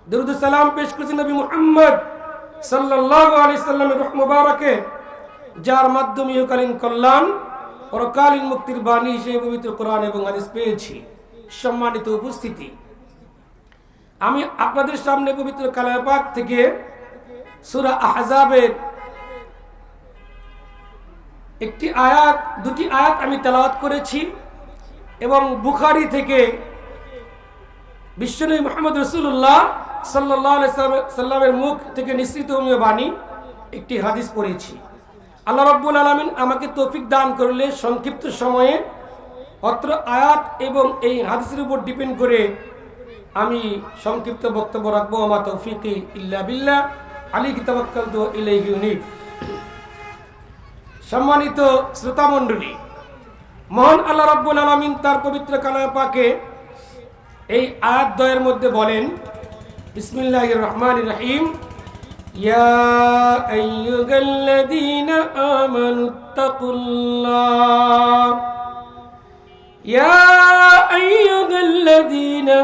দরুদ সালাম পেশ করছি নবী মুহাম্মদ সাল্লাল্লাহু আলাইহি সাল্লামের রূহ মুবারকে, যার মাধ্যমে ইহকালীন কল্যাণ পরকালীন মুক্তির বাণী হিসেবে পবিত্র কোরআন এবং হাদিস পেয়েছি। সম্মানিত উপস্থিতি, আমি আপনাদের সামনে পবিত্র কালামে পাক থেকে সূরা আহজাবের দুটি আয়াত আমি তেলাওয়াত করেছি এবং বুখারী থেকে বিশ্বনবী মুহাম্মদ রাসূলুল্লাহ সাল্লাল্লাহু আলাইহি সাল্লামের মুখ থেকে নিঃসৃত বাণী একটি হাদিস পড়েছি। আল্লাহ রাব্বুল আলামিন আমাকে তৌফিক দান করলে সংক্ষিপ্ত সময়ে অত্র আয়াত এবং এই হাদিসের উপর ডিপেন্ড করে আমি সংক্ষিপ্ত বক্তব্য রাখবো। আমা তৌফিকি ইল্লা বিল্লাহ, আলাইহি তাওয়াক্কালতু ওয়া ইলাইহি উনীব। সম্মানিত শ্রোতা মণ্ডলী, মহান আল্লাহ রাব্বুল আলামিন তার পবিত্র কালামে পাকে এই আয়াত দ্বয়ের মধ্যে বলেন, বিসমিল্লাহির রহমানির রহিম, ইয়া আইয়ুহাল্লাযীনা আমানুত্তাকুল্লাহ, ইয়া আইয়ুহাল্লাযীনা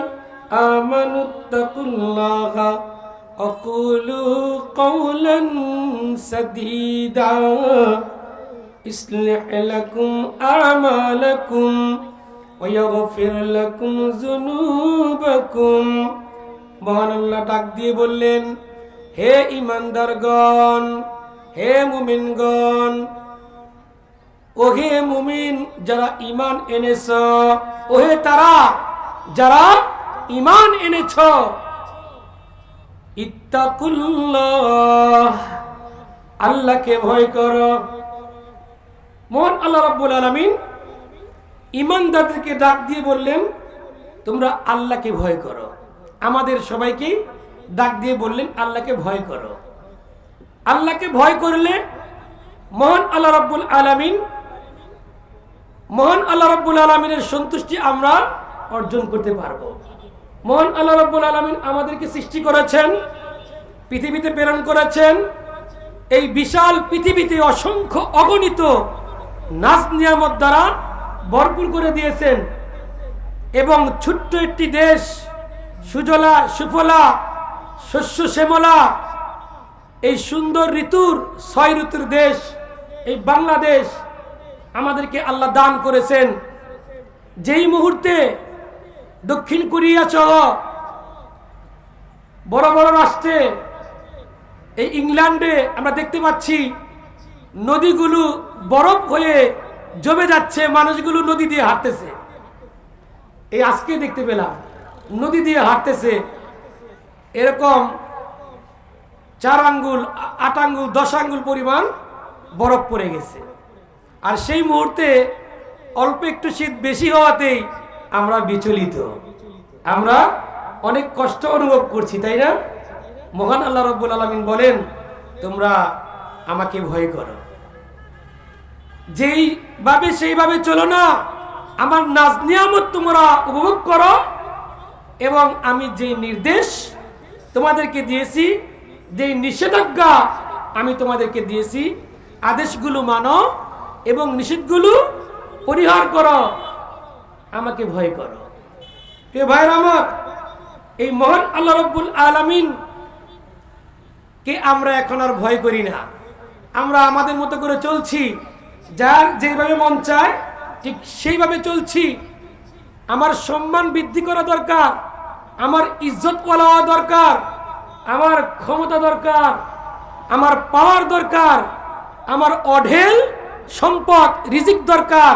আমানুত্তাকুল্লাহ আকুলু কওলান সাদীদা ইসলিহ লাকুম আমালাকুম ওয়াগফির লাকুম যুনুবাকুম। মহান আল্লাহ ডাক দিয়ে বললেন, হে ঈমানদারগণ, হে মুমিনগণ, ও হে মুমিন যারা ঈমান এনেছ, ও হে তারা যারা ঈমান এনেছ, ইত্তাকুল্লাহ, আল্লাহকে ভয় করো। মহান আল্লাহ রাব্বুল আলামিন ঈমানদারদেরকে ডাক দিয়ে বললেন, তোমরা আল্লাহকে ভয় করো। আমাদের সবাইকে ডাক দিয়ে বললেন, আল্লাহকে ভয় করো। আল্লাহকে ভয় করলে মহান আল্লাহ রাব্বুল আলামিনের সন্তুষ্টি আমরা অর্জন করতে পারবো। মহান আল্লাহ রাব্বুল আলামিন আমাদেরকে সৃষ্টি করেছেন, পৃথিবীতে প্রেরণ করেছেন। এই বিশাল পৃথিবীতে অসংখ্য অগণিত নাজ নিয়ামত দ্বারা ভরপুর করে দিয়েছেন এবং ছোট্ট একটি দেশ, সুজলা সুফলা শস্য শ্যামলা, এই সুন্দর ঋতুর 6 ঋতুর দেশ এই বাংলাদেশ আমাদেরকে আল্লাহ দান করেছেন। যেই মুহূর্তে দক্ষিণ কোরিয়া সহ বড় বড় রাষ্ট্রে, এই ইংল্যান্ডে আমরা দেখতে পাচ্ছি নদীগুলো বরফ হয়ে জমে যাচ্ছে, মানুষগুলো নদী দিয়ে হাঁটতেছে। এই আজকে দেখতে পেলাম নদী দিয়ে হাঁটতেছে, এরকম 4 আঙ্গুল 8 আঙ্গুল 10 আঙ্গুল পরিমাণ বরফ পড়ে গেছে। আর সেই মুহূর্তে অল্প একটু শীত বেশি হওয়াতেই আমরা বিচলিত, আমরা অনেক কষ্ট অনুভব করছি, তাই না? মহান আল্লাহ রাব্বুল আলামিন বলেন, তোমরা আমাকে ভয় করো, যেইভাবে সেইভাবে চলো না, আমার নাজ নিয়ামত তোমরা উপভোগ করো এবং আমি যে নির্দেশ তোমাদেরকে দিয়েছি, যে নিষেধাজ্ঞা আমি তোমাদেরকে দিয়েছি, আদেশগুলো মানো এবং নিষেধগুলো পরিহার করো, আমাকে ভয় করো। হে ভাইরা আমার, এই মহান আল্লাহ রাব্বুল আলামিন কে আমরা এখন আর ভয় করি না। আমরা আমাদের মতো করে চলছি, যার যেভাবে মন চায় ঠিক সেইভাবে চলছি। আমার সম্মান বৃদ্ধি করা দরকার, আমার ইজ্জত হওয়া দরকার, আমার ক্ষমতা দরকার, আমার পাওয়ার দরকার, আমার অঢেল সম্পদ রিজিক দরকার।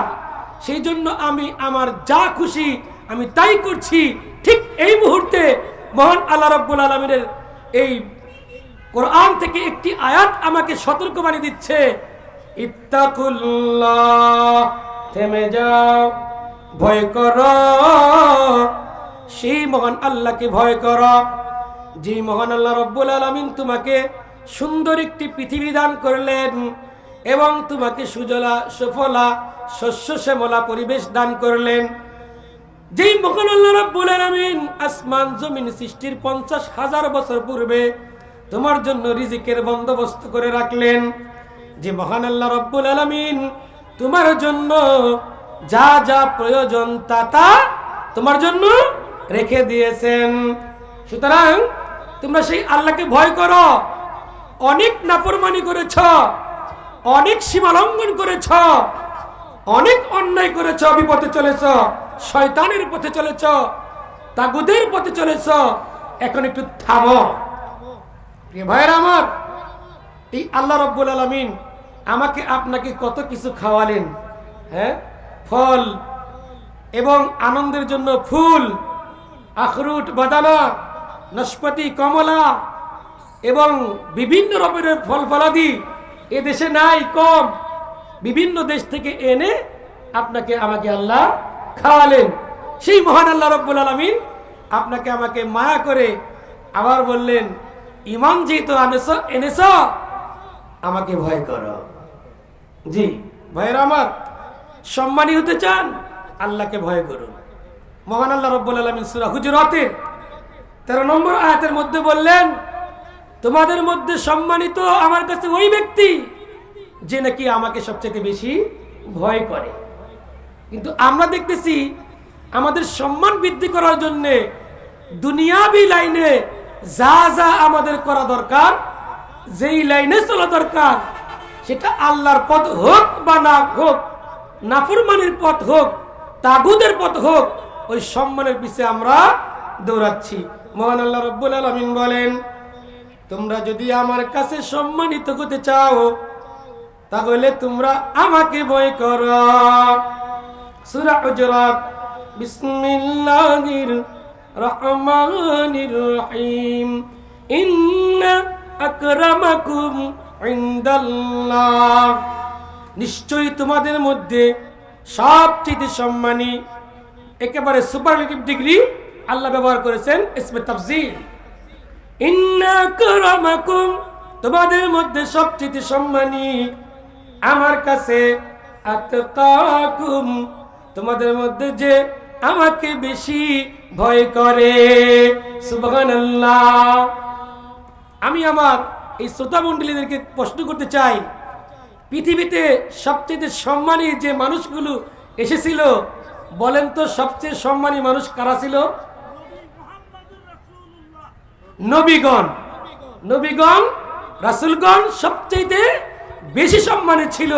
সেই জন্য আমি আমার যা খুশি আমি তাই করছি। ঠিক এই মুহূর্তে মহান আল্লাহ রাব্বুল আলামিনের এই কোরআন থেকে একটি আয়াত আমাকে সতর্কবাণী দিচ্ছে, ইত্তাকুল্লাহ, থেমে যাও, ভয় করো, সেই মহান আল্লাহকে ভয় করো, যে মহান আল্লাহ রাব্বুল আলামিন তোমাকে সুন্দর একটি পৃথিবী দান করলেন এবং তোমাকে সুজলা সুফলা শস্য শ্যামলা পরিবেশ দান করলেন। যেই মহান আল্লাহ রাব্বুল আলামিন আসমান জমিন সৃষ্টির 50,000 বছর পূর্বে তোমার জন্য রিজিকের বন্দোবস্ত করে রাখলেন, যে মহান আল্লাহ রাব্বুল আলামিন তোমার জন্য যা যা প্রয়োজন তা তা তোমার জন্য রেখে দিয়েছেন। সুতরাং তোমরা সেই আল্লাহকে ভয় করো। অনেক নাফরমানি করেছ, অনেক সীমা লঙ্ঘন করেছ, অনেক অন্যায় করেছ, বিপথে চলেছ, শয়তানের পথে চলেছ, তাগুদের পথে চলেছ। এখন একটু থামো। প্রিয় ভাইরা আমার, এই আল্লাহ রাব্বুল আলামিন আমাকে আপনাকে কত কিছু খাওয়ালেন, হ্যাঁ, ফল এবং আনন্দের জন্য ফুল, আখরুট, বাদানা, নাশপাতি, কমলা এবং বিভিন্ন রকমের ফল ফলাদি এ দেশে নাই, কম। বিভিন্ন দেশ থেকে এনে আপনাকে আমাকে আল্লাহ খাওয়ালেন। সেই মহান আল্লাহ রাব্বুল আলামিন আপনাকে আমাকে মায়া করে আবার বললেন, ঈমান যেহেতু এনেছ আমাকে ভয় করো। জি ভাইরা আমার, সম্মানী হতে চান, আল্লাহকে ভয় করুন। মহান আল্লাহ রাব্বুল আলামিন সূরা হুজুরাতের 13 নম্বর আয়াতের মধ্যে বললেন, তোমাদের মধ্যে সম্মানিত আমার কাছে ওই ব্যক্তি যে নাকি আমাকে সবচেয়ে বেশি ভয় করে। কিন্তু আমরা দেখতেছি আমাদের সম্মান বৃদ্ধি করার জন্য দুনিয়াবি লাইনে যা যা আমাদের করা দরকার, যেই লাইনে চলা দরকার, সেটা আল্লাহর পথ হোক বা না হোক, নাফরমানির পথ হোক, তাগুদের পথ হোক, ওই সম্মানের পিছে আমরা দৌড়াচ্ছি। মহান আল্লাহ রাব্বুল আলামিন বলেন, তোমরা যদি আমার কাছে সম্মানিত হতে চাও তাহলে তোমরা আমাকে ভয় করো। সূরা হুজুরাত, বিসমিল্লাহির রহমানির রহিম। ইন্না আকরামাকুম ইনদাল্লাহ, নিশ্চয়ই তোমাদের মধ্যে সবচেয়ে সম্মানী, একেবারে সুপারলেটিভ ডিগ্রি আল্লাহ ব্যবহার করেছেন ইসমে তাফজিল। ইন্না আকরামাকুম, তোমাদের মধ্যে সবচেয়ে সম্মানী আমার কাছে, আতকাকুম, তোমাদের মধ্যে যে আমাকে বেশি ভয় করে। সুবহানাল্লাহ। আমি আমার এই শ্রোতা মণ্ডলীদেরকে প্রশ্ন করতে চাই, পৃথিবীতে সবচেয়ে সম্মানী যে মানুষগুলো এসেছিল, বলেন তো সবচেয়ে সম্মানী মানুষ কারা ছিল? নবীগণ। নবীগণ, রাসূলগণ সবচেয়ে বেশি সম্মানী ছিল।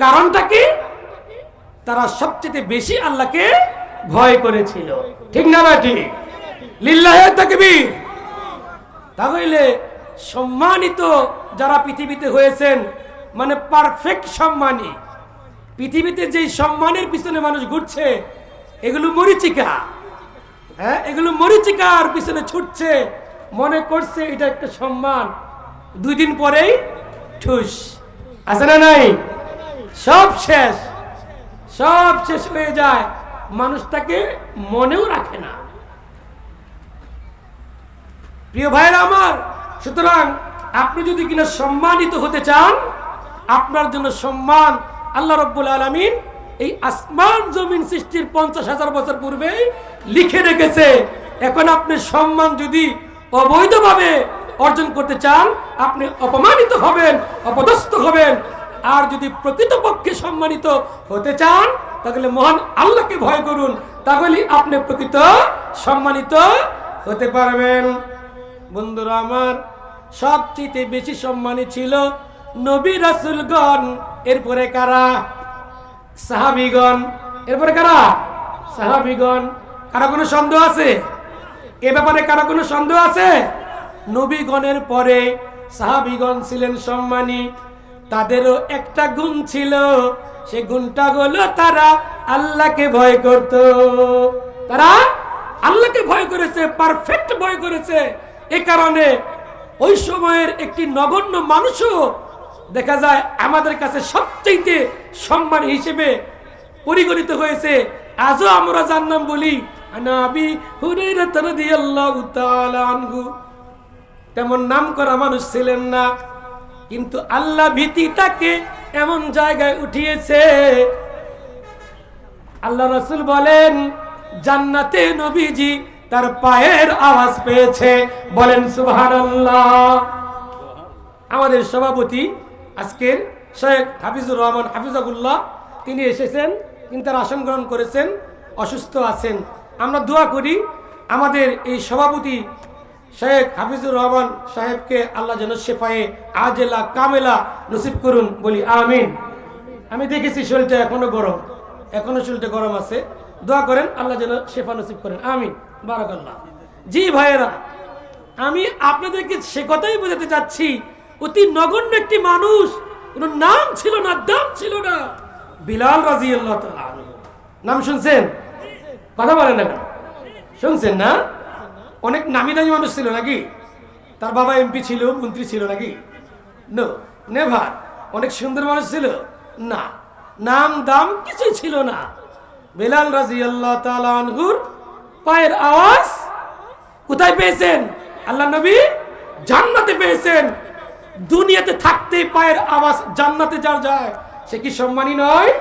কারণটা কি? তারা সবচেয়ে বেশি আল্লাহকে ভয় করেছিল। ঠিক না বেটি? লিল্লাহি তাকবীর। তাহলে সম্মানিত যারা পৃথিবীতে হয়েছেন, মানে পারফেক্ট সম্মানী, পৃথিবীতে যেই সম্মানের পিছনে মানুষ ঘুরছে এগুলো মরিচিকা। হ্যাঁ, এগুলো মরিচিকার পিছনে ছুটছে, মনে করছে এটা একটা সম্মান, 2 দিন পরেই ঠুস। আছে না নাই? সব শেষ, সব শেষ হয়ে যায়, মানুষটাকে মনেও রাখে না। প্রিয় ভাইরা আমার, সুতরাং আপনি যদি কিনা সম্মানিত হতে চান, আপনার জন্য সম্মান আল্লাহ রাব্বুল আলামিন এই আসমান জমিন সৃষ্টির 50,000 বছর পূর্বে লিখে রেখেছে। এখন আপনি সম্মান যদি অবৈধভাবে অর্জন করতে চান, আপনি অপমানিত হবেন, অপদস্থ হবেন। আর যদি প্রকৃতপক্ষে সম্মানিত হতে চান, তাহলে মহান আল্লাহকে ভয় করুন, তাহলে আপনি প্রকৃত সম্মানিত হতে পারবেন। বন্ধুরা আমার, সবচেয়ে বেশি সম্মানী ছিল নবী রাসূলগণ। এরপরে কারা? সাহাবীগণ। এরপরে কারা? সাহাবীগণ। কারা কোনো সন্দেহ আছে এ ব্যাপারে? কারা কোনো সন্দেহ আছে? নবীগণের পরে সাহাবীগণ ছিলেন সম্মানী। তাদেরও একটা গুণ ছিল, সে গুণটা হলো তারা আল্লাহকে ভয় করত। তারা আল্লাহকে ভয় করেছে, পারফেক্ট ভয় করেছে। এ কারণে ওই সময়ের একটি নগণ্য মানুষও দেখা যায় আমাদের কাছে সবচেয়ে সম্মান হিসেবে পরিগণিত হয়েছে। আজও আমরা যার নাম বলি, আবি হুরায়রা রাদিয়াল্লাহু তাআলা আনহু, তেমন নাম করা মানুষ ছিলেন না, কিন্তু আল্লাহ ভীতি তাকে এমন জায়গায় উঠিয়েছে। আল্লাহ রাসূল বলেন, জান্নাতে নবীজি তার পায়ের আওয়াজ পেয়েছে। বলেন সুবহানাল্লাহ। আমাদের সভাপতি আজকের শেখ হাফিজুর রহমান হাফিজাহুল্লাহ, তিনি এসেছেন, তিনি তার আসন গ্রহণ করেছেন, অসুস্থ আছেন। আমরা দোয়া করি আমাদের এই সভাপতি শেখ হাফিজুর রহমান সাহেবকে আল্লাহ যেন শেফায়ে আজেলা কামেলা নসিব করুন, বলি আমিন। আমি দেখেছি শরীরটা এখনো গরম, এখনো শরীরটা গরম আছে, দোয়া করেন আল্লাহ যেন শেফা নসিব করেন, আমিন। বারাকাল্লাহ। জি ভাইয়েরা, আমি আপনাদেরকে সে কথাই বোঝাতে চাচ্ছি, অতি নগণ্য একটি মানুষ, কোনো নাম ছিল না, দাম ছিল না, বিলাল রাদিয়াল্লাহু তাআলা আনহু। নাম শুনছেন? কথা বলেন না কেন? শুনছেন না? অনেক নামি দামি মানুষ ছিল নাকি? তার বাবা এমপি ছিল, মন্ত্রী ছিল নাকি? No, never. অনেক সুন্দর মানুষ ছিল না, নাম দাম কিছুই ছিল না। বিলাল রাদিয়াল্লাহু তাআলা আনহুর পায়ের আওয়াজ কোথায় পেয়েছেন? আল্লাহ নবী জান্নাতে পেয়েছেন। দুনিয়াতে থাকতে পায়ের আওয়াজ জান্নাতে যার যায়, সে কি সম্মানী নয়?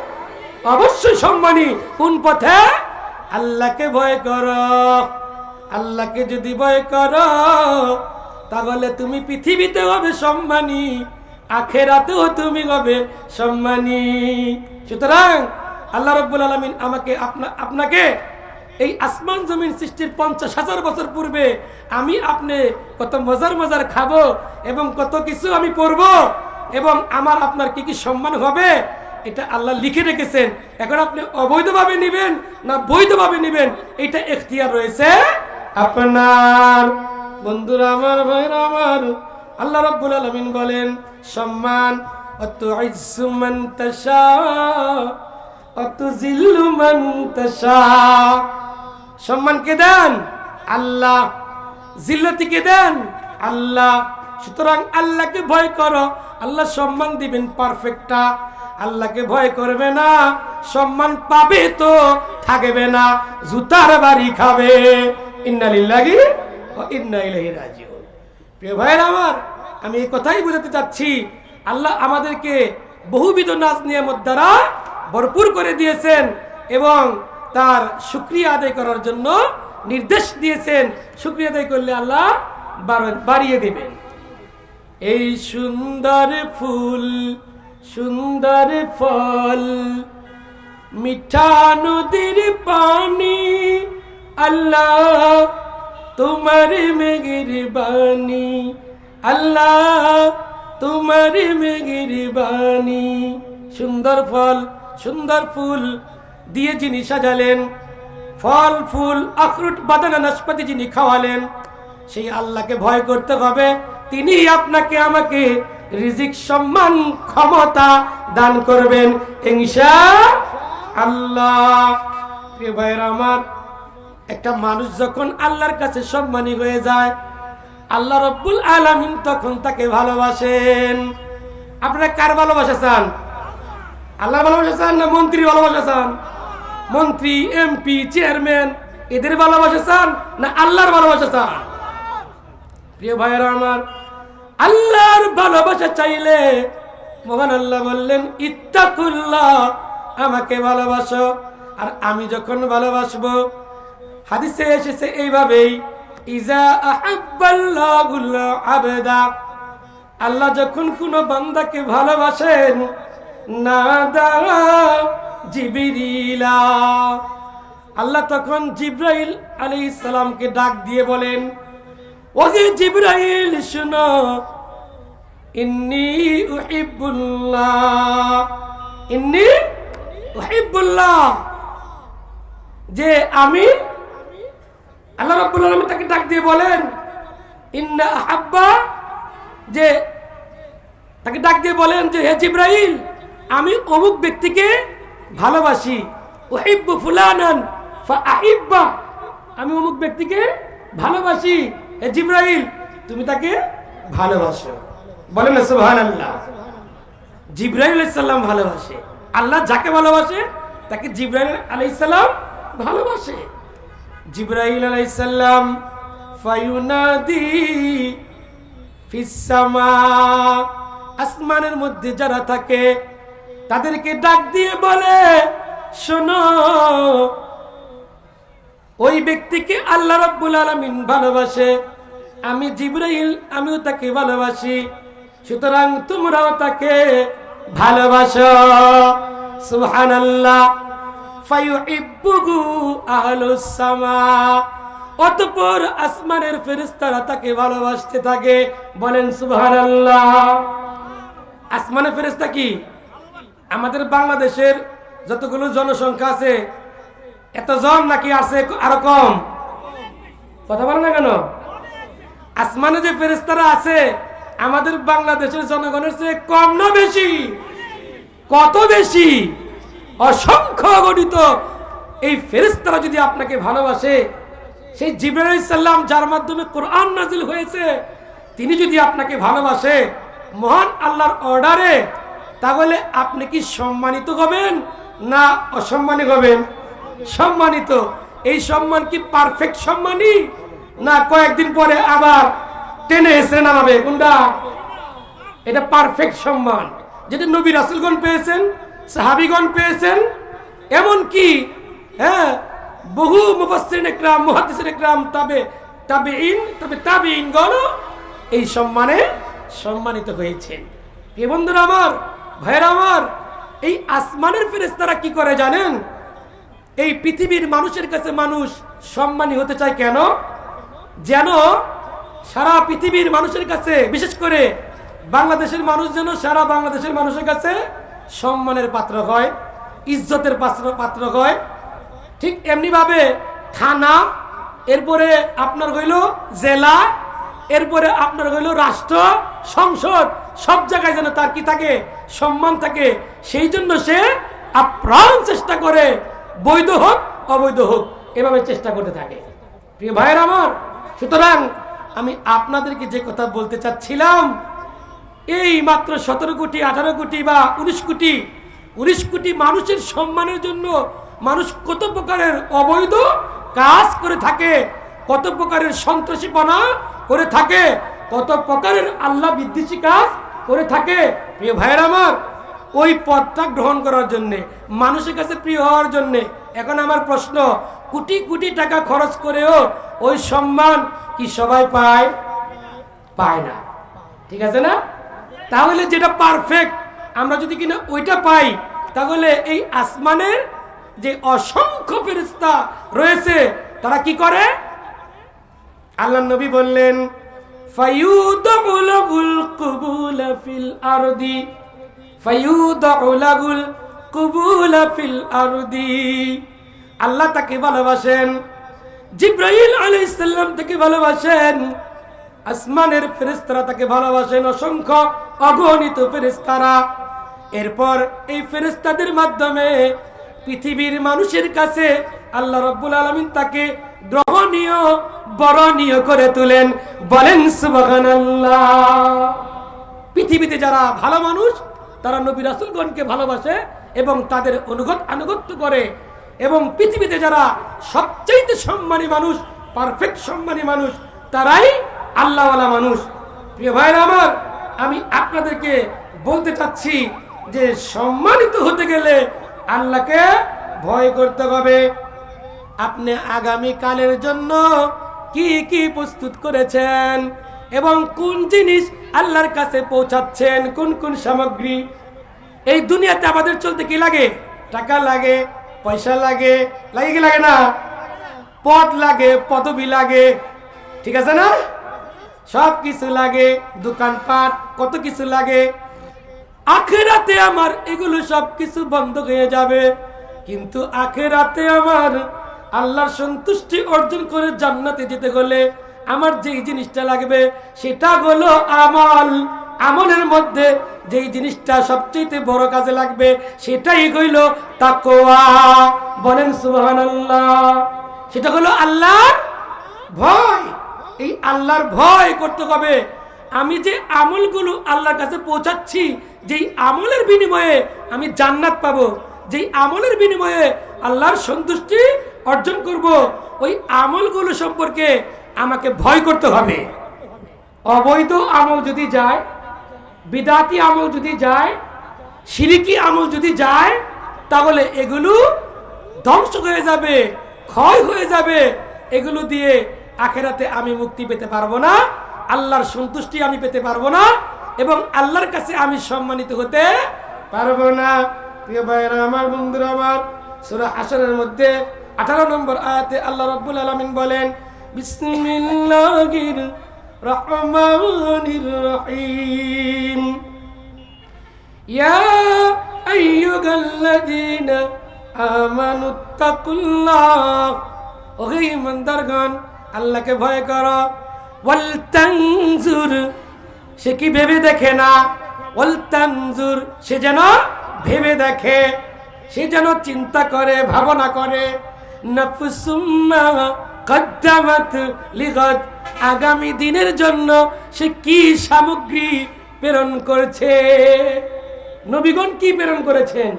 অবশ্যই সম্মানী। কোন পথে? আল্লাহকে ভয় করো। আল্লাহকে যদি ভয় করো তাহলে তুমি পৃথিবীতে হবে সম্মানী, আখেরাতেও তুমি হবে সম্মানী। সুতরাং আল্লাহ রাব্বুল আলামিন আমাকে আপনাকে এই আসমান জমিন সৃষ্টির 50,000 বছর পূর্বে আমি আপনি কত মজার মজার খাবো এবং কত কিছু আমি পড়ব এবং আমার আপনার কি কি সম্মান হবে, এটা আল্লাহ লিখে রেখেছেন। এখন আপনি অবৈধভাবে নেবেন না বৈধভাবে নেবেন, এটা এখতিয়ার রয়েছে আপনার। বন্ধুরা আমার, ভাইরা আমার, আল্লাহ রাব্বুল আলামিন বলেন সম্মান অতুইজ্জু মান তাশা অতুজিল্লু মান তাশা। সম্মান কে দেন? আল্লাহ। জিল্লতি কে দেন? আল্লাহ। সুতরাং আল্লাহকে ভয় করো, আল্লাহ সম্মান দিবেন পারফেক্টটা। আল্লাহকে ভয় করবে না, সম্মান পাবে তো থাকবে না, জুতার বাড়ি খাবে। ইন্না লিল্লাহি ওয়া ইন্না ইলাইহি রাজিউন। প্রিয় ভাইরা আমার, আমি এই কথাই বোঝাতে চাচ্ছি, আল্লাহ আমাদেরকে বহুবিধ নাজ নিয়ামত দ্বারা ভরপুর করে দিয়েছেন এবং তার শুকরিয়া আদায় করার জন্য নির্দেশ দিয়েছেন। শুকরিয়া আদায় করলে আল্লাহ বাড়িয়ে দেবেন। এই সুন্দর ফুল, সুন্দর ফল, মিঠা নদীর পানি, আল্লাহ তোমার মেহেরবানি, আল্লাহ তোমার মেহেরবানি। সুন্দর ফল, সুন্দর ফুল দিয়ে যিনি সাজালেন, ফল ফুল আখরুট বাদানা নাশপাতি যিনি খাওয়ালেন, সেই আল্লাহকে ভয় করতে হবে। তিনি আপনাকে আমাকে রিজিক, সম্মান, ক্ষমতা দান করবেন ইনশাআল্লাহ। প্রিয় ভাইরা আমার, একটা মানুষ যখন আল্লাহর কাছে সম্মানী হয়ে যায়, আল্লাহ রাব্বুল আলামিন তখন তাকে ভালোবাসেন। আপনারা কার ভালোবাসা চান? আল্লাহর ভালোবাসা চান না মন্ত্রীর ভালোবাসা চান? মন্ত্রী, এমপি, চেয়ারম্যান এদের ভালোবাসা চান না আল্লাহর ভালোবাসা চান? প্রিয় ভাইরা আমার, আল্লাহর ভালোবাসা চাইলে মহান আল্লাহ বললেন ইত্তাকুল্লাহ, আমাকে ভালোবাসো। আর আমি যখন ভালোবাসবো, হাদিসে এসেছে এইভাবেই, ইজা আহাব্বাল্লাহুল আবদা, আল্লাহ যখন কোন বান্দাকে ভালোবাসেন, নাদা জিবরিলা, আল্লাহ তখন জিব্রাইল আলাইহিস সালামকে ডাক দিয়ে বলেন, ওহে জিব্রাইল শুনো, ইন্নী উহিব্বুল্লাহ, ইন্নী উহিব্বুল্লাহ, যে আমি, আল্লাহ রাব্বুল আলামিন তাকে ডাক দিয়ে বলেন ইন্না আহাব্বা, যে তাকে ডাক দিয়ে বলেন যে হে জিব্রাইল, আমি অমুক ব্যক্তিকে ভালোবাসি, উহিব্বু ফুলানান ফাআহিব্বা, আমি অমুক ব্যক্তিকে ভালোবাসি, হে জিব্রাইল তুমি তাকে ভালোবাসো। বলেন না সুবহানাল্লাহ। জিব্রাইল আলাইহিস সালাম ভালোবাসে, আল্লাহ যাকে ভালোবাসে তাকে জিব্রাইল আলাইহিস সালাম ভালোবাসে। জিব্রাইল আলাইহিস সালাম ফায়ুনাদি ফিস সামা, আসমানের মধ্যে যারা থাকে তাদেরকে ডাক দিয়ে বলে, শোনো, ওই ব্যক্তিকে আল্লাহ রাব্বুল আলামিন ভালোবাসে, আমি জিব্রাইল আমিও তাকে ভালোবাসি, সুতরাং তোমরাও তাকে ভালোবাসো। সুবহানাল্লাহ। ফায়ুহিব্বুহু আহলুস সামা, অতঃপর আসমানের ফেরেশতারা তাকে ভালোবাসতে থাকে। বলেন সুবহানাল্লাহ। আসমানের ফেরেশতা কি? আমাদের বাংলাদেশের যতগুলো জনসংখ্যা আছে এতজন নাকি আছে আরো কম? কথা বলে না কেন? আসমানে যে ফেরেশতারা আছে আমাদের বাংলাদেশের জনগণের চেয়ে কম না বেশি? কত বেশি? অসংখ্য গণিত। এই ফেরেশতারা যদি আপনাকে ভালোবাসে, সেই জিবরাইল আলাইহিস সালাম যার মাধ্যমে কোরআন নাজিল হয়েছে তিনি যদি আপনাকে ভালোবাসে মহান আল্লাহর অর্ডারে, তাহলে আপনি কি সম্মানিত হবেন না অসম্মানিত হবেন? সম্মানিত। এই সম্মান কি পারফেক্ট সম্মানই, না কয়েকদিন পরে আবার টেনে হেসড়ে নামাবে? কোনটা? এটা পারফেক্ট সম্মান, যেটা নবী রাসূলগণ পেয়েছেন, সাহাবীগণ পেয়েছেন, এমন কি বহু মুফাসসিরিন ইকরাম, মুহাদ্দিসিন ইকরাম, তাবেঈনগণ এই সম্মানে সম্মানিত হয়েছেন। কি বন্ধুরা আমার, ভাইরা আমার, এই আসমানের ফেরেশতারা কি করে জানেন? এই পৃথিবীর মানুষের কাছে মানুষ সম্মানী হতে চায় কেন? যেন সারা পৃথিবীর মানুষের কাছে, বিশেষ করে বাংলাদেশের মানুষ যেন সারা বাংলাদেশের মানুষের কাছে সম্মানের পাত্র হয়, ইজ্জতের পাত্র হয়। ঠিক এমনি ভাবে থানা, এরপরে আপনার হইল জেলা, এরপরে আপনার হইল রাষ্ট্র, সংসদ, সব জায়গায় যেন তার কি থাকে? সম্মান থাকে। সেই জন্য সে আপ্রাণ চেষ্টা করে, বৈধ হোক অবৈধ হোক, এভাবে চেষ্টা করতে থাকে। প্রিয় ভাইয়ের আমার, সুতরাং আমি আপনাদেরকে যে কথা বলতে চাচ্ছিলাম, এই মাত্র 17 কোটি 18 কোটি বা 19 কোটি মানুষের সম্মানের জন্য মানুষ কত প্রকারের অবৈধ কাজ করে থাকে, কত প্রকারের সন্ত্রাসীপনা করে থাকে, কত প্রকারের আল্লাহ বিদ্বেষী কাজ করে থাকে। প্রিয় ভাইয়ের আমার, ওই পথটা গ্রহণ করার জন্য, মানুষের কাছে প্রিয় হওয়ার জন্য, এখন আমার প্রশ্ন, কোটি কোটি টাকা খরচ করেও ওই সম্মান কি সবাই পায়? পায় না। ঠিক আছে না? তাহলে যেটা পারফেক্ট, আমরা যদি কিনা ওইটা পাই, তাহলে এই আসমানের যে অসংখ্য ফেরেশতা রয়েছে তারা কি করে? আল্লাহ নবী বললেন, ফায়ুদাউলাগুল কুবুলা ফিল আরদি, ফায়ুদাউলাগুল কুবুলা ফিল আরদি। আল্লাহ তাকে ভালোবাসেন, জিবরাইল আলাইহিস সালাম তাকে ভালোবাসেন, আসমানের ফেরেশতারা তাকে ভালোবাসেন, অসংখ্য অগণিত ফেরেশতারা। এরপর এই ফেরেশতাদের মাধ্যমে পৃথিবীর মানুষের কাছে আল্লাহ রাব্বুল আলামিন তাকে গ্রহণীয়, বরণীয় করে তোলেন। বলেন সুবহানাল্লাহ। পৃথিবীতে যারা ভালো মানুষ তারা নবী রাসূলগণকে ভালোবাসে এবং তাদের আনুগত্য করে, এবং পৃথিবীতে যারা সবচেয়ে সম্মানী মানুষ, পারফেক্ট সম্মানী মানুষ, তারাই আল্লাহওয়ালা মানুষ। প্রিয় ভাইরা আমার, আমি আপনাদেরকে বলতে চাচ্ছি যে সম্মানিত হতে গেলে আল্লাহকে ভয় করতে হবে। আপনি আগামী কালের জন্য কি কি প্রস্তুত করেছেন এবং কোন জিনিস আল্লাহর কাছে পৌঁছাচ্ছেন, কোন কোন সামগ্রী। এই দুনিয়াতে আমাদের চলতে কি লাগে? টাকা লাগে, পয়সা লাগে, লাগে কি লাগে না? পদ লাগে, পদবি লাগে, ঠিক আছে না? সব কিছু লাগে, দোকানপাট, কত কিছু লাগে। আখিরাতে আমার এগুলো সব কিছু বন্ধ হয়ে যাবে, কিন্তু আখিরাতে আমার আল্লাহর সন্তুষ্টি অর্জন করে জান্নাতে যেতে হলে আমার যেই জিনিসটা লাগবে সেটা হলো আমল। আমলের মধ্যে যেই জিনিসটা সবচেয়ে বড় কাজে লাগবে সেটাই হইল তাকওয়া। বলেন সুবহানাল্লাহ। সেটা হলো আল্লাহর ভয়। এই আল্লাহর ভয় করতে হবে। আমি যে আমলগুলো আল্লাহর কাছে পৌঁছাচ্ছি, যেই আমলের বিনিময়ে আমি জান্নাত পাবো, যেই আমলের বিনিময়ে আল্লাহর সন্তুষ্টি অর্জন করব, ওই আমলগুলো সম্পর্কে আমাকে ভয় করতে হবে। অবৈধ আমল যদি যায়, বিদাতি আমল যদি যায়, শিরকি আমল যদি যায়, তাহলে এগুলো ধ্বংস হয়ে যাবে, ক্ষয় হয়ে যাবে। এগুলো দিয়ে আখিরাতে আমি মুক্তি পেতে পারবো না, আল্লাহর সন্তুষ্টি আমি পেতে পারবো না, এবং আল্লাহর কাছে আমি সম্মানিত হতে পারবো না। প্রিয় ভাইরা আমার, বন্ধুরা আমার, সূরা হাশরের মধ্যে 18 নম্বর আয়াতে আল্লাহ রাব্বুল আলামিন বলেন, বিসমিল্লাহির রহমানির রহিম। ইয়া আইয়ুহাল্লাযীনা আমানুত্তাকুল্লাহ, ওহে ঈমানদারগণ আল্লাহকে ভয় করো। ওয়াল তানজুর, সে কি ভেবে দেখে না? ওয়াল তানজুর, সে যেন ভেবে দেখে, সে যেন চিন্তা করে, ভাবনা করে। নাফসুম মা কদ্দামাত লিগাদ, আগামী দিনের জন্য সে কি সামগ্রী প্রেরণ করেছে। নবীগণ কি প্রেরণ করেছেন?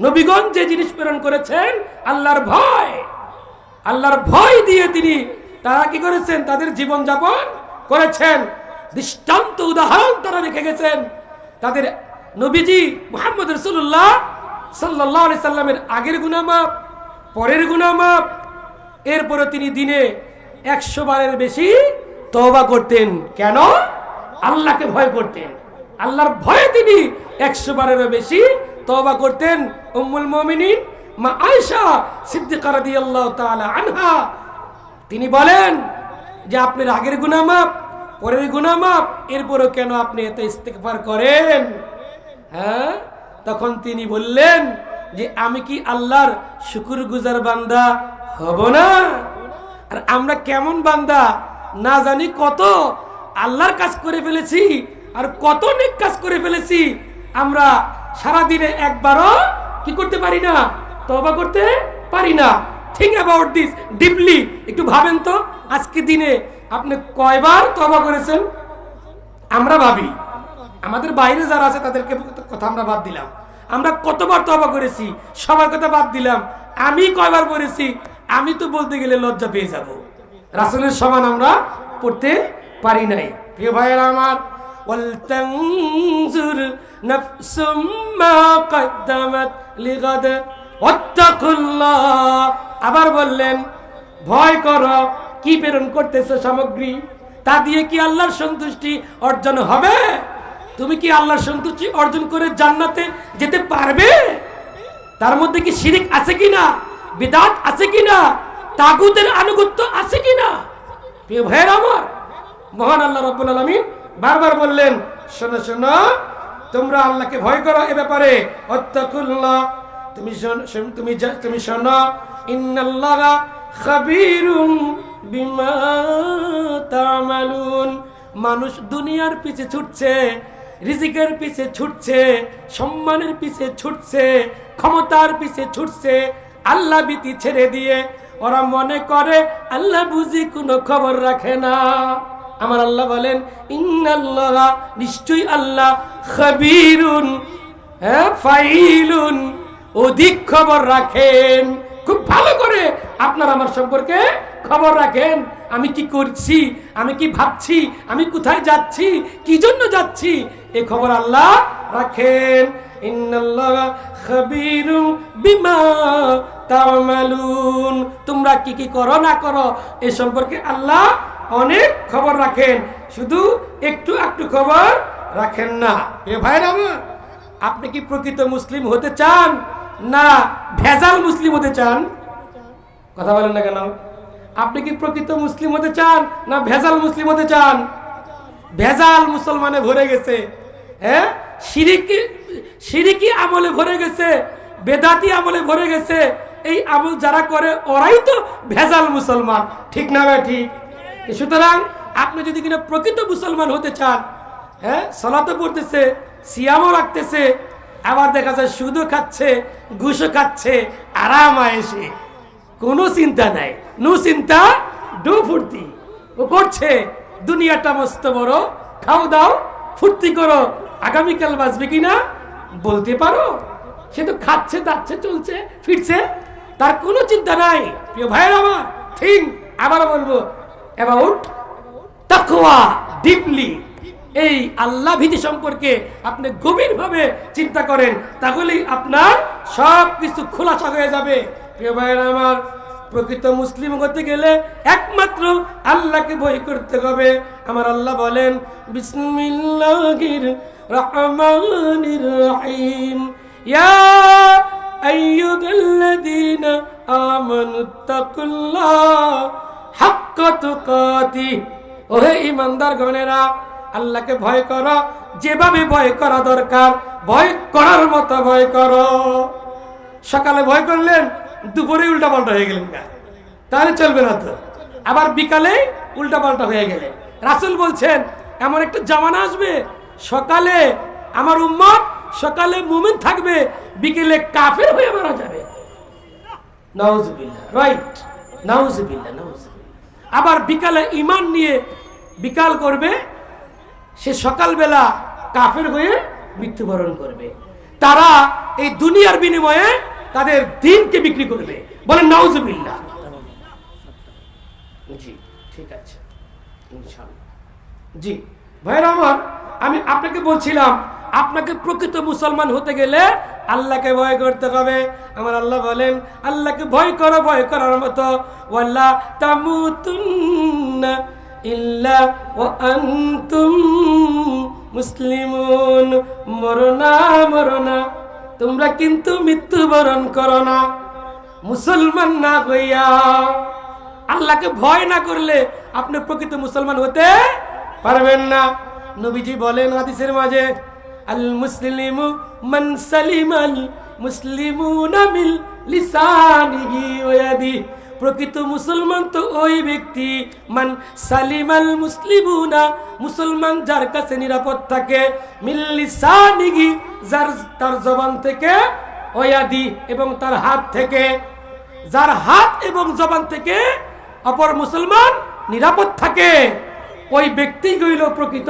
নবীগণ যে জিনিস প্রেরণ করেছেন আল্লাহর ভয়। আল্লাহর ভয় দিয়ে তিনি তারা কি করেছেন? তাদের জীবন যাপন করেছেন। দৃষ্টান্ত উদাহরণ তারা রেখে গেছেন। তাদের নবীজি মুহাম্মদ রাসূলুল্লাহ সাল্লাল্লাহু আলাইহি সাল্লামের আগের গুনাহ মাফ, পরের গুনাহ মাফ। এরপরে তিনি দিনে 100 বারের বেশি তওবা করতেন। কেন? আল্লাহকে ভয় করতেন। আল্লাহর ভয়ে তিনি 100 বারেরও বেশি তওবা করতেন। উম্মুল মুমিনিন মা আয়েশা সিদ্দিকা রাদিয়াল্লাহু তাআলা আনহা তিনি বলেন যে আপনার আগের গুনাহ মাফ, পরের গুনাহ মাফ, এরপরও কেন আপনি এত ইস্তেগফার করেন? হ্যাঁ, তখন তিনি বললেন যে আমি কি আল্লাহর শুকরগুজার বান্দা হব না? আর আমরা কেমন বান্দা না জানি, কত আল্লাহর কাজ করে ফেলেছি আর কত নেক কাজ করে ফেলেছি। আমরা সারা দিনে একবারও কি করতে পারি না? তওবা করতে পারি না। থিঙ্ক অ্যাবাউট দিস ডিপলি, একটু ভাবেন তো আজকে দিনে আপনি কয়বার তওবা করেছেন? আমরা ভাবি, আমাদের বাইরে যারা আছে তাদেরকে কথা আমরা বাদ দিলাম, আমরা কতবার তওবা করেছি সবার কথা বাদ দিলাম। আমি কয়বার করেছি আমি তো বলতে গেলে লজ্জা পেয়ে যাব। রাসূলের সমান আমরা পড়তে পারি নাই। প্রিয় ভাইয়েরা আমার, ওয়াল তানজুর নাফসুম মা কদ্দামাত লিগাদ ওয়াত্তাকুল্লাহ। আবার বললেন ভয় করো, কি প্রেরণ করতেছো সামগ্রী, তা দিয়ে কি আল্লাহর সন্তুষ্টি অর্জন হবে? তুমি কি আল্লাহর সন্তুষ্টি অর্জন করে জান্নাতে যেতে পারবে? তার মধ্যে কি শিরিক আছে কিনা, বিদআত আছে কিনা, তাগুতের আনুগত্য আছে কিনা? প্রিয় ভাইয়েরা আমার, মহান আল্লাহ রাব্বুল আলামিন বারবার বললেন শোনো শোনো, তোমরা আল্লাহকে ভয় করো। এ ব্যাপারে ওয়াত্তাকুল্লাহ, তুমি শোনো, ইন্নাল্লাহা খাবীরুম বিমা তা'মালুন। মানুষ দুনিয়ার পিছে ছুটছে, রিজিকের পিছে ছুটছে, সম্মানের পিছে ছুটছে, ক্ষমতার পিছে ছুটছে, আল্লাহ ভীতি ছেড়ে দিয়ে ওরা মনে করে আল্লাহ বুঝি কোনো খবর রাখে না। আমার আল্লাহ বলেন ইন্নাল্লাহা, নিশ্চয়ই আল্লাহ, খাবীরুন, ফাইলুন, অধিক খবর রাখেন। খুব ভালো করে আপনার আমার সম্পর্কে খবর রাখেন। আমি কি করছি, আমি কি ভাবছি, আমি কোথায় যাচ্ছি, কি জন্য যাচ্ছি, এই খবর আল্লাহ রাখেন। ইন্নাল্লাহা খাবীরুম বিমা তা'মালুন, তোমরা কি কি করো না করো এই সম্পর্কে আল্লাহ অনেক খবর রাখেন, শুধু একটু একটু খবর রাখেন না। এ ভাইরা আমার, আপনি কি প্রকৃত মুসলিম হতে চান না ভেজাল মুসলিম হতে চান? কথা বলেন না কেন? আপনি কি প্রকৃত মুসলিম হতে চান না ভেজাল মুসলিম হতে চান? ভেজাল মুসলমানে ভরে গেছে, হ্যাঁ, শিরিকি আমলে ভরে গেছে, বেদাতি আমলে ভরে গেছে। এই আমল যারা করে ওরাই তো ভেজাল মুসলমান, ঠিক না ভাই? ঠিক। সুতরাং আপনি যদি কিনা প্রকৃত মুসলমান হতে চান, হ্যাঁ, সালাতও পড়তেছে, সিয়ামও রাখতেছে, আবার দেখা যায় সুদও খাচ্ছে, ঘুষও খাচ্ছে, আরাম আয়েশে, কোনো চিন্তা নাই, নো চিন্তা ডো ফুর্তি ও করছে। দুনিয়াটা মস্ত বড়, খাও দাও ফুর্তি করো, আগামীকাল বাঁচবে কিনা বলতে পারো? সে তো খাচ্ছে, দাচ্ছে, চলছে, ফিরছে, তার কোনো চিন্তা নাই। প্রিয় ভাইয়ের আমার, থিঙ্ক, আবার বলবো, অ্যাবাউট তাকওয়া ডিপলি। এই আল্লাহ ভীতি সম্পর্কে আপনি গভীরভাবে চিন্তা করেন, তাহলেই আপনার সব কিছু খোলাসা হয়ে যাবে। প্রিয় ভাইয়েরা আমার, প্রকৃত মুসলিম হতে গেলে একমাত্র আল্লাহকে ভয় করতে হবে। আমার আল্লাহ বলেন বিসমিল্লাহির রহমানির রহিম, ইয়া আইয়ুহাল্লাযীনা আমানুত্তাকুল্লাহ হাক্কা হাক্কা তুকাতি। ওহে ঈমানদার গণেরা, আল্লাহকে ভয় করো, যেভাবে ভয় করা দরকার ভয় করার মতো ভয় করো। সকালে ভয় করলেন, দুপুরে উল্টা পাল্টা হয়ে গেলেন, তাহলে চলবে না তো। আবার বিকালে উল্টা পাল্টা হয়ে গেলে, রাসূল বলছেন এমন একটা জামানা আসবে, সকালে আমার উম্মত সকালে মুমিন থাকবে, বিকেলে কাফের হয়ে মারা যাবে। নাউজুবিল্লাহ, রাইট, নাউজুবিল্লাহ, নাউজুবিল্লাহ। আবার বিকালে ঈমান নিয়ে বিকাল করবে, সে সকালবেলা কাফের হয়ে মৃত্যুবরণ করবে। তারা এই দুনিয়ার বিনিময়ে তাদের দিনকে বিক্রি করবে। বলেন নাউজুবিল্লাহ। জি ঠিক আছে, ইনশাআল্লাহ। জি ভাইরা আমার, আমি আপনাকে বলছিলাম, আপনাকে প্রকৃত মুসলমান হতে গেলে আল্লাহকে ভয় করতে হবে। আমার আল্লাহ বলেন, আল্লাহকে ভয় করো, ভয় করার মতো। ওয়াল্লা তামুতুন্না ইল্লা ওয়া আনতুম মুসলিমুন। মরনা মরনা, তোমরা কিন্তু মৃত্যুবরণ করো না মুসলমান না হইয়া। আল্লাহকে ভয় না করলে আপনি প্রকৃত মুসলমান হতে পারবেন না। নবীজি বলেন হাদিসের মাঝে, আল মুসলিমু মান সালিমাল মুসলিমুনা মিন লিসানিহি ওয়া ইয়াদিহি। প্রকৃত মুসলমান তো ওই ব্যক্তি, মান সালিমাল মুসলিমুনা, মুসলমান যার কাছে নিরাপদ থাকে, মিন লিসানিহি, যার তার জবান থেকে, ওয়া ইয়াদিহি, এবং তার হাত থেকে। যার হাত এবং জবান থেকে অপর মুসলমান নিরাপদ থাকে, ওই ব্যক্তি হইল প্রকৃত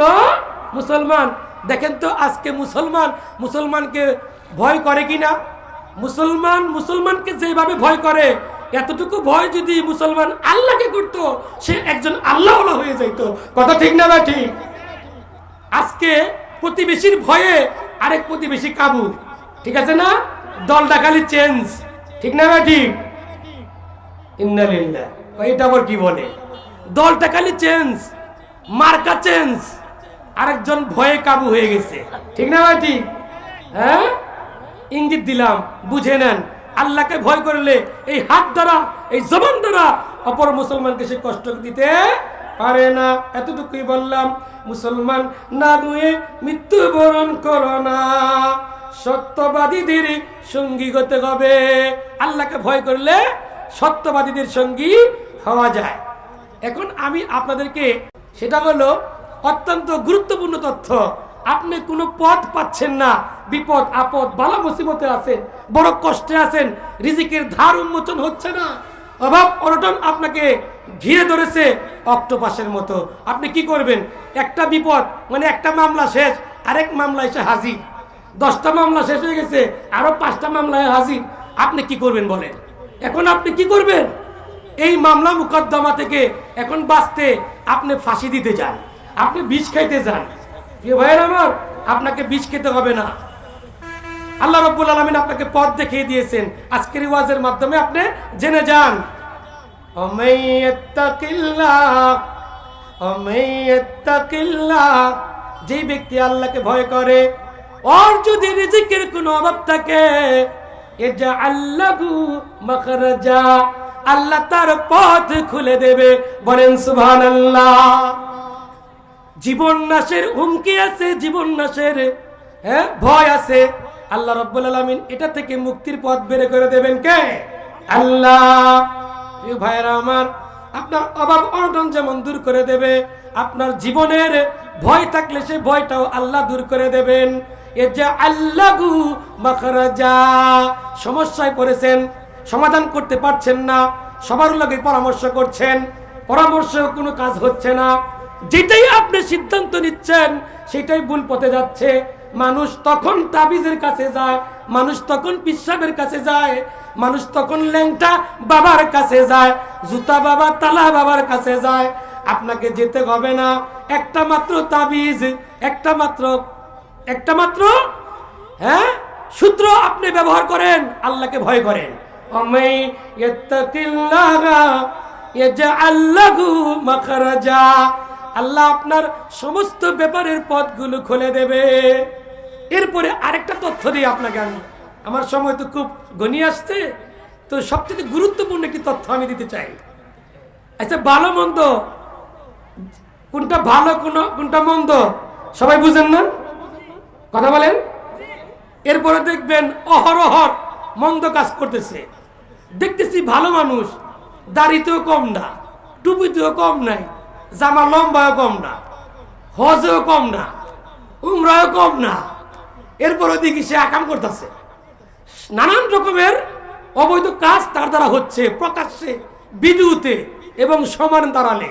মুসলমান। দেখেন তো আজকে মুসলমান মুসলমানকে ভয় করে কিনা? মুসলমান মুসলমানকে যেভাবে ভয় করে, এতটুকু ভয় যদি মুসলমান আল্লাহকে করতো, সে একজন আল্লাহওয়ালা হয়ে যাইত। কথা ঠিক না বা ঠিক? আজকে প্রতিবেশীর ভয়ে আরেক প্রতিবেশী কাবু, ঠিক আছে না? দলটা খালি চেঞ্জ, ঠিক না বা ঠিক? ইন্নালিল্লাহ, এটা আবার কি বলে? দলটা খালি চেঞ্জ, মার্কা চেঞ্জ, আরেকজন ভয়ে কাবু হয়ে গেছে, ঠিক না ভাই ঠিক? হ্যাঁ, ইঙ্গিত দিলাম, বুঝে নেন। আল্লাহকে ভয় করলে এই হাত দ্বারা, এই জবান দ্বারা অপর মুসলমানকে সে কষ্ট দিতে পারে না। এতটুকুই বললাম, মুসলমান না হয়ে মৃত্যুবরণ করো না, সত্যবাদীদের সঙ্গী হতে হবে। আল্লাহকে ভয় করলে সত্যবাদীদের সঙ্গী হওয়া যায়। এখন আমি আপনাদেরকে, সেটা হলো অত্যন্ত গুরুত্বপূর্ণ তথ্য। আপনি কোনো পথ পাচ্ছেন না, বিপদ আপদ বালা মুসিবতে আছেন, বড় কষ্টে আছেন, রিজিকের ধার উন্মোচন হচ্ছে না, অভাব অনটন আপনাকে ঘিরে ধরেছে অক্টোপাসের মতো। আপনি কি করবেন? একটা বিপদ মানে একটা মামলা শেষ, আরেক মামলা এসে হাজির। 10টা মামলা শেষ হয়ে গেছে, আরো 5টা মামলায় হাজির। আপনি কি করবেন বলেন? এখন আপনি কি করবেন? এই মামলা মুকদ্দমা থেকে এখন বাঁচতে আপনি ফাঁসি দিতে যান, আপনি বিষ খাইতে যান। প্রিয় ভাইয়ের আমার, আপনাকে বিষ খেতে হবে না। আল্লাহ রাব্বুল আলামিন আপনাকে পথ দেখিয়ে দিয়েছেন। আজকের ওয়াজের মাধ্যমে আপনি জেনে যান। যে ব্যক্তি আল্লাহকে ভয় করে, ওর যদি রিজিকের কোনো অভাব থাকে, ইয়াজআল্লাহু মাখরাজা, আল্লাহ তার পথ খুলে দেবে। বলেন সুবহানাল্লাহ। জীবন নাশের হুমকি আছে, জীবন নাশের ভয় আছে, আল্লাহ রাব্বুল আলামিন এটা থেকে মুক্তির পথ বের করে দেবেন কে? আল্লাহ। প্রিয় ভাইরা আমার, আপনার অভাব অনটন যেমন দূর করে দেবে, আপনার জীবনের ভয় থাকলে সেই ভয়টাও আল্লাহ দূর করে দেবেন। ইয়াজআল্লাহু মাখরাজা। সমস্যায় পড়েছেন, সমাধান করতে পারছেন না, সবার লগে পরামর্শ করছেন, পরামর্শেও কোনো কাজ হচ্ছে না, যেটাই আপনি সিদ্ধান্ত নিচ্ছেন সেটাই ভুল পথে যাচ্ছে। মানুষ তখন তাবিজের কাছে যায়, মানুষ তখন পিসাবের কাছে যায়, মানুষ তখন ল্যাংটা বাবার কাছে যায়, জুতা বাবা তালা বাবার কাছে যায়। আপনাকে যেতে হবে না, একটা মাত্র তাবিজ, একটা মাত্র সূত্র আপনি ব্যবহার করেন, আল্লাহকে ভয় করেন। আল্লাহ আপনার সমস্ত ব্যাপারের পথগুলো খুলে দেবে। এরপরে আরেকটা তথ্য দিই আপনাকে আমি, আমার সময় তো খুব ঘনিয়ে আসছে, তো সবচেয়ে গুরুত্বপূর্ণ একটি তথ্য আমি দিতে চাই। আচ্ছা ভালো মন্দ কোনটা ভালো কোনটা মন্দ সবাই বুঝেন না? কথা বলেন। এরপরে দেখবেন অহরহর মন্দ কাজ করতেছে। দেখতেছি ভালো মানুষ, দাড়িতেও কম না, টুপিতেও কম নাই, জামা লম্বাও কম না, হজেও কম না, উমরাও কম না, এরপরে দেখি সে আকাম করতেছে। নানান রকমের অবৈধ কাজ তার দ্বারা হচ্ছে প্রকাশ্যে, ভিডিওতে এবং সমান দাঁড়ালে।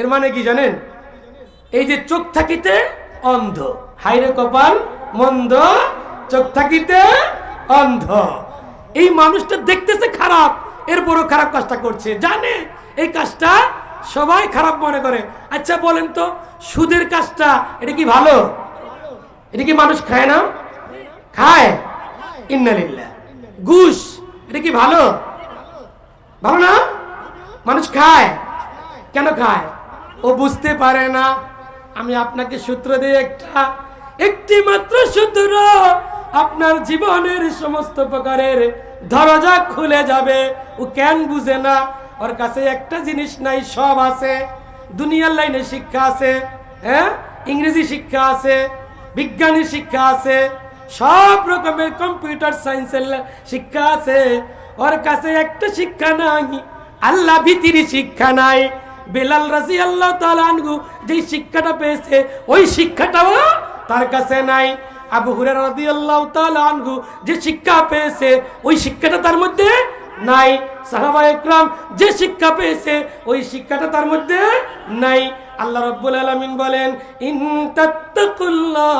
এর মানে কি জানেন? এই যে চোখ থাকিতে অন্ধ, হাইরে কপাল মন্দ, চোখ থাকিতে অন্ধ। এই মানুষটা দেখতেছে খারাপ, এরপরও খারাপ কাজটা করছে, জানে এই কাজটা সবাই খারাপ মনে করে। আচ্ছা বলেন তো, সুদের কাজটা এটা কি ভালো? এটা কি মানুষ খায় না? খায়। ইন্নালিল্লাহ। ঘুষ এটা কি ভালো? ভালো না? মানুষ খায়। কেন খায়? ও বুঝতে পারে না। আমি আপনাকে সূত্র দিই, একটি মাত্র সূত্র, আপনার জীবনের সমস্ত প্রকারের দরজা খুলে যাবে। ও কেন বুঝে না? ওর কাছে একটা জিনিস নাই, সব আছে। দুনিয়ার লাইনে শিক্ষা আছে, হ্যাঁ, ইংরেজি শিক্ষা আছে, বিজ্ঞানের শিক্ষা আছে, সব রকমের কম্পিউটার সায়েন্সের শিক্ষা আছে। ওর কাছে একটা শিক্ষা নাই, আল্লাহ ভীতির শিক্ষা নাই। বেলাল রাদিয়াল্লাহু তাআলা আনহু যে শিক্ষাটা পেয়েছে ওই শিক্ষাটাও তার কাছে নাই। আবু হুরায়রা রাদিয়াল্লাহু তাআলা আনহু যে শিক্ষা পেয়েছে ওই শিক্ষাটা তার মধ্যে নাই। সাহাবায়ে একরাম যে শিক্ষা পেয়েছে ওই শিক্ষাটা তার মধ্যে নাই। আল্লাহ রাব্বুল আলামিন বলেন, ইন তাত্তাকুল্লাহ,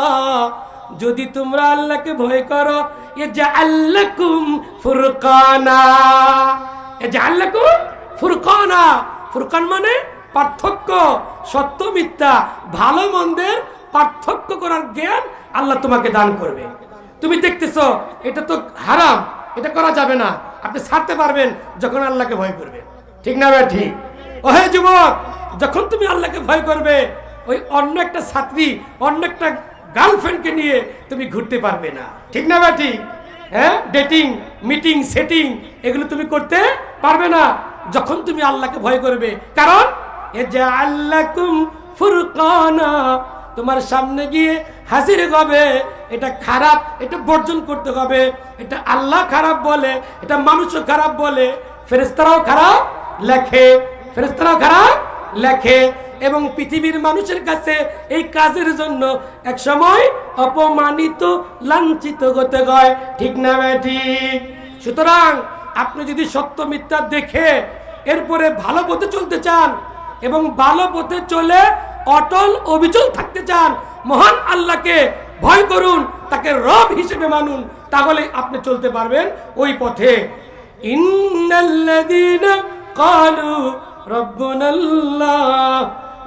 যদি তোমরা আল্লাহকে ভয় করো, ইয়াজআল লাকুম ফুরকানা, ইয়াজআল লাকুম ফুরকানা। ফুরকান মানে পার্থক্য, সত্য মিথ্যা, ভালো মন্দের পার্থক্য করার জ্ঞান আল্লাহ তোমাকে দান করবে। তুমি দেখতেছো এটা তো হারাম, এটা করা যাবে না, আপনি ছাড়তে পারবেন যখন আল্লাহকে ভয় করবেন। ঠিক না ভাই? ঠিক। ওহে যুবক, যখন তুমি আল্লাহকে ভয় করবে, ওই অন্য একটা ছাত্রী, অন্য একটা গার্লফ্রেন্ডকে নিয়ে তুমি ঘুরতে পারবে না। ঠিক না ভাই? ঠিক। হ্যাঁ, ডেটিং, মিটিং, সেটিং এগুলো তুমি করতে পারবে না যখন তুমি আল্লাহকে ভয় করবে। কারণ ইয়াজআল লাকুম ফুরকানা, তোমার সামনে গিয়ে হাজির হবে এটা খারাপ, এটা বর্জন করতে হবে। এটা আল্লাহ খারাপ বলে, এটা মানুষও খারাপ বলে, ফেরেশতারাও খারাপ লেখে, ফেরেশতারাও খারাপ লেখে, এবং পৃথিবীর মানুষের কাছে এই কাজের জন্য এক সময় অপমানিত, লাঞ্ছিত হতে হয়। ঠিক না ভাই? ঠিক। সুতরাং আপনি যদি সত্য মিথ্যা দেখে এরপরে ভালো পথে চলতে চান এবং ভালো পথে চলে অটল অবিচল থাকতে চান, মহান আল্লাহকে ভয় করুন, তাকে রব হিসেবে মানুন, তাহলে আপনি চলতে পারবেন ওই পথে। ইন্নাল্লাযীনা ক্বালু রাব্বুনাল্লাহ,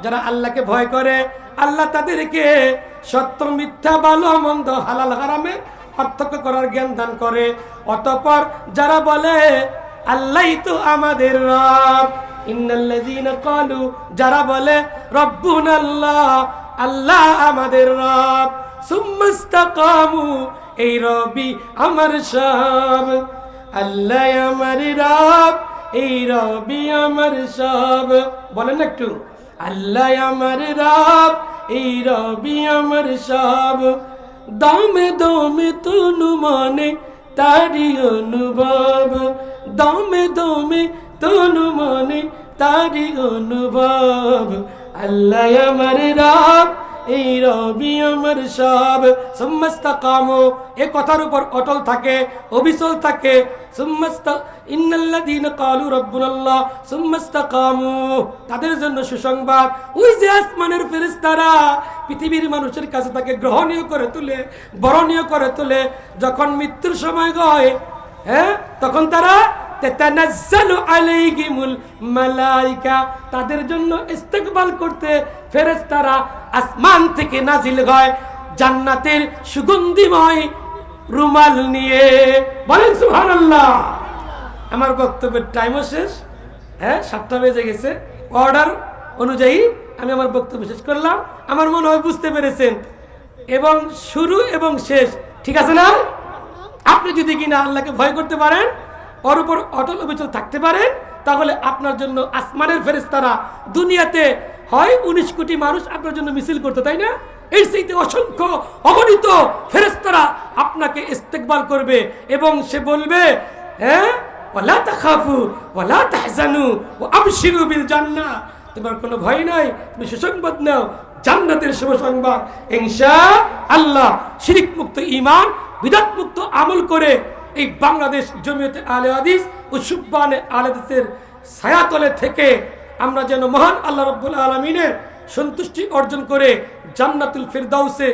যারা আল্লাহকে ভয় করে আল্লাহ তাদেরকে সত্য মিথ্যা, ভালো মন্দ, হালাল হারামে পার্থক্য করার জ্ঞান দান করে। অতঃপর যারা বলে আল্লাহই তো আমাদের রব, ইন্নাল্লাযীনা ক্বালু, যারা বলে রাব্বুনাল্লাহ, আল্লাহ আমাদের রব, সুম্মাস্তাকামু, এই রবি আমার সব, আল্লাহ আমার রব, এই রবি আমার সব। বলেন একটু, আল্লাহ আমার রব, এই রবি আমার সব। দমে দমে তনু মনে তারি অনুভব, দমে দমে তনু মনে তারি অনুভব, আল্লাহ আমার রব, এই রবি আমার সব। সুম্মাস্তাকামু, এই কথার উপর অটল থাকে, অবিচল থাকে। ইন্নাল্লাযীনা ক্বালু রাব্বুনাল্লাহ সুম্মাস্তাকামু, তাদের জন্য সুসংবাদ, ওই যে আসমানের ফেরেশতারা পৃথিবীর মানুষের কাছে তাকে গ্রহণীয় করে তোলে, বরণীয় করে তোলে। যখন মৃত্যুর সময় হয়, হ্যাঁ, তখন তারা তাতানাজ্জালু আলাইহিমুল মালায়েকা, তাদের জন্য ইস্তেকবাল করতে ফেরেশতারা আসমান থেকে নাজিল হয় জান্নাতের সুগন্ধিময় রুমাল নিয়ে। বলেন সুবহানাল্লাহ। আমার বক্তব্যের টাইমও শেষ, হ্যাঁ, 7টা বেজে গেছে। অর্ডার অনুযায়ী আমি আমার বক্তব্য শেষ করলাম। আমার মনে হয় বুঝতে পেরেছেন, এবং শুরু এবং শেষ ঠিক আছে না? আপনি যদি কিনা আল্লাহকে ভয় করতে পারেন, ওর উপর অটল অবিচল থাকতে পারেন, তাহলে আপনার জন্য আসমানের ফেরেশতারা দুনিয়াতে হয় 19 কোটি মানুষ আপনার জন্য মিছিল করতে, তাই না? এই সেইতে অসংখ্য অগণিত ফেরেশতারা আপনাকে ইস্তেকবাল করবে এবং সে বলবে, হ্যাঁ, ওয়ালা তাখাফু ওয়ালা তাহজানু ওয়া আবশিরু বিল জান্নাহ, তোমার কোনো ভয় নাই, তুমি সুসংবাদ নাও জান্নাতের শুভ সংবাদ ইনশাআল্লাহ। শিরক মুক্ত ঈমান, বিদআত মুক্ত আমল করে এই বাংলাদেশ জমিয়তে আহলে হাদিস ও সুবহানে আহলে হাদিসের ছায়াতলে থেকে আমরা যেন মহান আল্লাহ রাব্বুল আলামিনের সন্তুষ্টি অর্জন করে জান্নাতুল ফিরদাউসে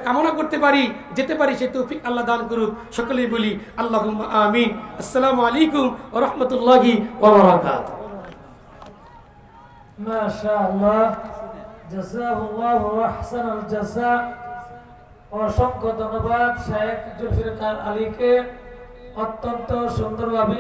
কামনা করতে পারি, যেতে পারি, সেই তৌফিক আল্লাহ দান করুক। সকলেই বলি আল্লাহুম্মা আমিন। আসসালামু আলাইকুম ওয়া রাহমাতুল্লাহি ওয়া বারাকাতুহু। মাশাআল্লাহ, জাযাকাল্লাহু আহসানাল জাযা। অসংখ্য ধন্যবাদ শেখ জুলফিকার আলীকে, অত্যন্ত সুন্দরভাবে